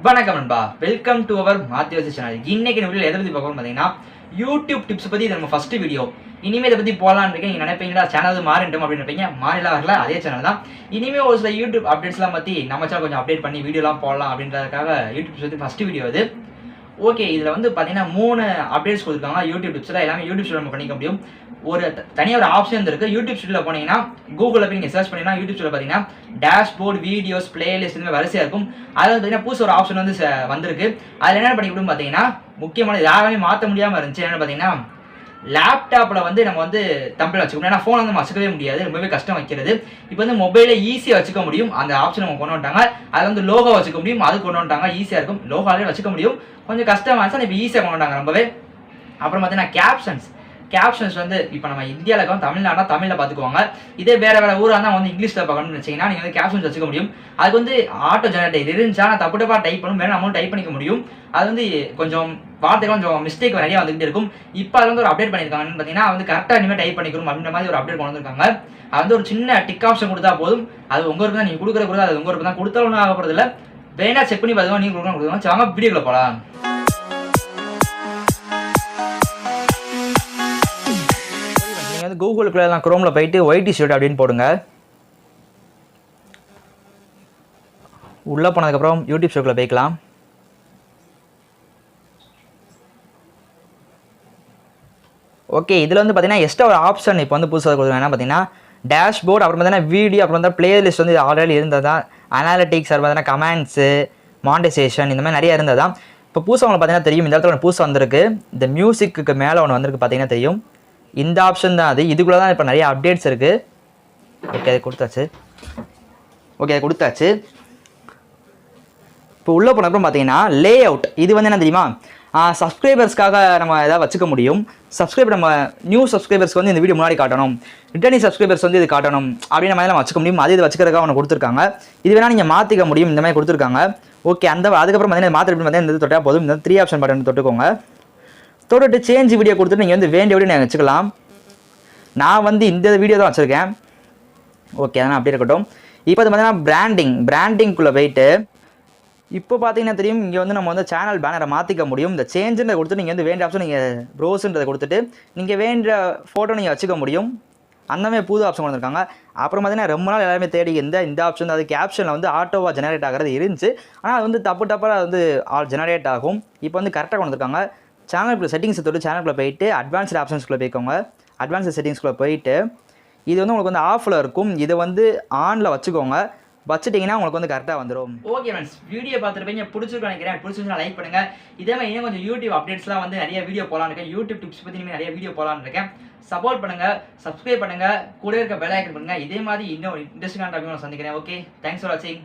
வணக்கம் நண்பா, welcome to our மாத்தி யோசி சேனல். இன்னைக்கு வீடியோ எதை பத்தி பார்க்கணும் பார்த்தீங்கன்னா, யூடியூப் டிப்ஸ் பத்தி. இது நம்ம ஃபர்ஸ்ட் வீடியோ. இனிமே இதை பத்தி போகலான்னு இருக்கேன். நீங்க நினைப்பீங்களா சேனல் மாறிட்டோம் அப்படின்னு நினைப்பீங்க. மாறிலாம் வரல, அதே சேனல் தான். இனிமே ஒரு சில யூடியூப் அப்டேட்ஸ்லாம் பத்தி நம்ம சேனல் கொஞ்சம் அப்டேட் பண்ணி வீடியோலாம் போடலாம் அப்படின்றதுக்காக யூடியூப் பத்தி ஃபர்ஸ்ட் வீடியோ இது. ஓகே, இதில் வந்து பார்த்தீங்கன்னா 3 அப்டேட்ஸ் கொடுத்துருக்காங்க யூடியூப் டிப்ஸில். எல்லாமே யூடியூப் ஸ்டுடியோ நம்ம பண்ணிக்க முடியும். ஒரு தனியாக ஒரு ஆப்ஷன் இருக்குது. யூடியூப் ஸ்டுடியோவில் போனீங்கன்னா, கூகுளில் போய் நீங்கள் சர்ச் பண்ணிங்கன்னா யூடியூப் ஸ்டுடியோவில் பார்த்தீங்கன்னா டேஷ்போர்ட், வீடியோஸ், பிளேலிஸ்ட் இந்த மாதிரி வரிசையாக இருக்கும். அதில் பார்த்தீங்கன்னா புதுசு ஒரு ஆப்ஷன் வந்து வந்திருக்கு. அதில் என்ன பண்ணிக்கணும் பார்த்தீங்கன்னா, முக்கியமான யாருமே மாற்ற முடியாமல் இருந்துச்சு. என்னென்னு பார்த்தீங்கன்னா, லேப்டாப்பில் வந்து நம்ம வந்து தம்பில் வச்சுக்கணும். ஏன்னா ஃபோன் வந்து நம்ம வச்சுக்கவே முடியாது, ரொம்பவே கஷ்டம் வைக்கிறது. இப்போ வந்து மொபைலில் ஈஸியாக வச்சுக்க முடியும். அந்த ஆப்ஷன் அவங்க கொண்டு வந்துட்டாங்க. அதில் வந்து லோகோ வச்சுக்க முடியும், அது கொண்டு வந்துட்டாங்க. ஈஸியாக இருக்கும். லோகோவே வச்சுக்க முடியும், கொஞ்சம் கஷ்டமாக இப்போ ஈஸியாக கொண்டு வந்துட்டாங்க ரொம்பவே. அப்புறம் பார்த்தீங்கன்னா கேப்ஷன்ஸ் வந்து இப்போ நம்ம இந்தியாவில் இருக்கோம், தமிழ்நாடுனா தமிழில் பார்த்துக்குவாங்க. இதே வேறு வேறு ஊராக இருந்தால் வந்து இங்கிலீஷில் பார்க்கணும்னு வச்சிங்கன்னா நீங்கள் வந்து கேப்ஷன்ஸ் வச்சுக்க முடியும். அதுக்கு வந்து ஆட்டோ ஜெனரேட்டர் இருந்துச்சா நான் தப்பு தப்பாக டைப் பண்ணும், வேணும் அமௌண்ட் டைப் பண்ணிக்க முடியும். அது வந்து கொஞ்சம் வார்த்தைகள் கொஞ்சம் மிஸ்டேக் நிறையா வந்துகிட்டே இருக்கும். இப்போ அது வந்து ஒரு அப்டேட் பண்ணியிருக்காங்கன்னு பார்த்தீங்கன்னா, வந்து கரெக்டாக இனிமேல் டைப் பண்ணிக்கணும் அப்படின்ற மாதிரி ஒரு அப்டேட் கொண்டு வந்திருக்காங்க. அது வந்து ஒரு சின்ன டிக் ஆப்ஷன் கொடுத்தா போதும். அது உங்கள் தான், நீங்கள் கொடுக்குற கூட அது உங்கள் தான். கொடுத்தா ஒன்றும் ஆகப்படுறது இல்லை. வேணா செக் பண்ணி பார்த்துக்கோ, நீங்கள் கொடுக்கலாம். சரி, வாங்க வீடியோக்குள்ள போகலாம். கூகுளுக்குள்ள குரோமில் போயிட்டு ஒயிட்டி ஷர்ட் அப்படின்னு போடுங்க. உள்ளே போனதுக்கப்புறம் யூடியூப் ஷோக்குள்ளே போய்க்கலாம். ஓகே, இதில் வந்து பார்த்தீங்கன்னா எக்ஸ்ட்ரா ஒரு ஆப்ஷன் இப்போ வந்து புதுசாக கொடுக்குறேன். என்ன பார்த்தீங்கன்னா டேஷ்போர்ட், அப்புறம் பார்த்தீங்கன்னா வீடியோ, அப்புறம் வந்து பிளேலிஸ்ட் வந்து ஆல்ரெடி இருந்தது தான். அனாலிட்டிக்ஸ், அப்புறம் பார்த்தீங்கன்னா கமெண்ட்ஸு, மானிட்டைசேஷன் இந்த மாதிரி நிறைய இருந்தது தான். இப்போ புதுசாக உங்களுக்கு பார்த்தீங்கன்னா தெரியும், இந்த இடத்துல ஒன்று புதுசாக வந்திருக்கு. இந்த மியூசிக்கு மேலே ஒன்று வந்திருக்கு பார்த்தீங்கன்னா தெரியும். இந்த ஆப்ஷன் தான் அது. இதுக்குள்ளே தான் இப்போ நிறைய அப்டேட்ஸ் இருக்குது. ஓகே, அது கொடுத்தாச்சு. இப்போ உள்ளே போனப்பறம் பார்த்தீங்கன்னா லே அவுட். இது வந்து என்ன தெரியுமா, சப்ஸ்கிரைபர்ஸ்க்காக நம்ம எதாவது வச்சுக்க முடியும். நம்ம நியூ சப்ஸ்கிரைபர்ஸ்க்கு வந்து இந்த வீடியோ முன்னாடி காட்டணும், ரிட்டர்னிங் சப்ஸ்கிரைபர்ஸ் வந்து இது காட்டணும் அப்படின்ற மாதிரி நம்ம வச்சுக்க முடியும். அது இது வச்சுக்கிறதுக்காக ஒன்று கொடுத்துருக்காங்க. இது வேணால் நீங்கள் மாற்றிக்க முடியும், இந்த மாதிரி கொடுத்துருக்காங்க. ஓகே, அதுக்கப்புறம் பார்த்தீங்கன்னா மாற்றி பார்த்தீங்கன்னா இந்த தொட்டால் போதும். இந்த 3 ஆப்ஷன் பட்டன் தொட்டுக்கோங்க. தொட்டுட்டு சேஞ்ச் வீடியோ கொடுத்துட்டு நீங்கள் வந்து வேண்டிய வீடியோ நீங்கள் வச்சுக்கலாம். நான் வந்து இந்த வீடியோ தான் வச்சுருக்கேன். ஓகே, அதனால் அப்படி இருக்கட்டும். இப்போ வந்து பார்த்தீங்கன்னா பிராண்டிங்குள்ளே போயிட்டு இப்போ பார்த்தீங்கன்னா தெரியும், இங்கே வந்து நம்ம வந்து சேனல் பேனரை மாற்றிக்க முடியும். இந்த சேஞ்சுன்றதை கொடுத்து நீங்கள் வந்து வேண்டிய ஆப்ஷன் நீங்கள் ப்ரோஸுன்றதை கொடுத்துட்டு நீங்கள் வேண்டிய ஃபோட்டோ நீங்கள் வச்சுக்க முடியும். அந்தமாதிரி புது ஆப்ஷன் கொடுத்துருக்காங்க. அப்புறம் பார்த்தீங்கன்னா ரொம்ப நாள் எல்லாருமே தேடி இந்த ஆப்ஷன் அது கேப்ஷனில் வந்து ஆட்டோவாக ஜெனரேட் ஆகிறது இருந்துச்சு. ஆனால் அது வந்து தப்பாக அது வந்து ஜெனரேட் ஆகும். இப்போ வந்து கரெக்டாக கொடுத்துருக்காங்க. சேனலுக்குள்ள செட்டிங்ஸை தொட்டு சேனலுக்குள்ளே போயிட்டு அட்வான்ஸ்டு ஆப்ஷன்ஸ்குள்ளே போய்க்கோங்க. அட்வான்ஸ்டு செட்டிங்ஸ்குள்ளே போயிட்டு இது வந்து உங்களுக்கு வந்து ஆஃபில் இருக்கும். இதை வந்து ஆனில் வச்சுட்டிங்கன்னா உங்களுக்கு வந்து கரெக்டாக வந்துடும். ஓகே ஃப்ரெண்ட்ஸ், வீடியோ பார்த்துருப்பீங்க, பிடிச்சிருக்கேன் நினைக்கிறேன். பிடிச்சிருந்தா லைக் பண்ணுங்கள். இதே மாதிரி இன்னும் கொஞ்சம் யூடியூப் அப்டேட்ஸ்லாம் வந்து நிறைய வீடியோ போகலான்னு இருக்கேன். யூடியூப் டிப்ஸ் பற்றி இனிமேல் நிறைய வீடியோ போகலான்னு இருக்கேன். சப்போர்ட் பண்ணுங்கள், சப்ஸ்கிரைப் பண்ணுங்கள், கூட இருக்க பெல் ஐக்கன் பண்ணுங்கள். இதே மாதிரி இன்னும் இன்ட்ரெஸ்டிங்கான டாபிக் சந்திக்கிறேன். ஓகே, தேங்க்ஸ் ஃபார் வாட்சிங்.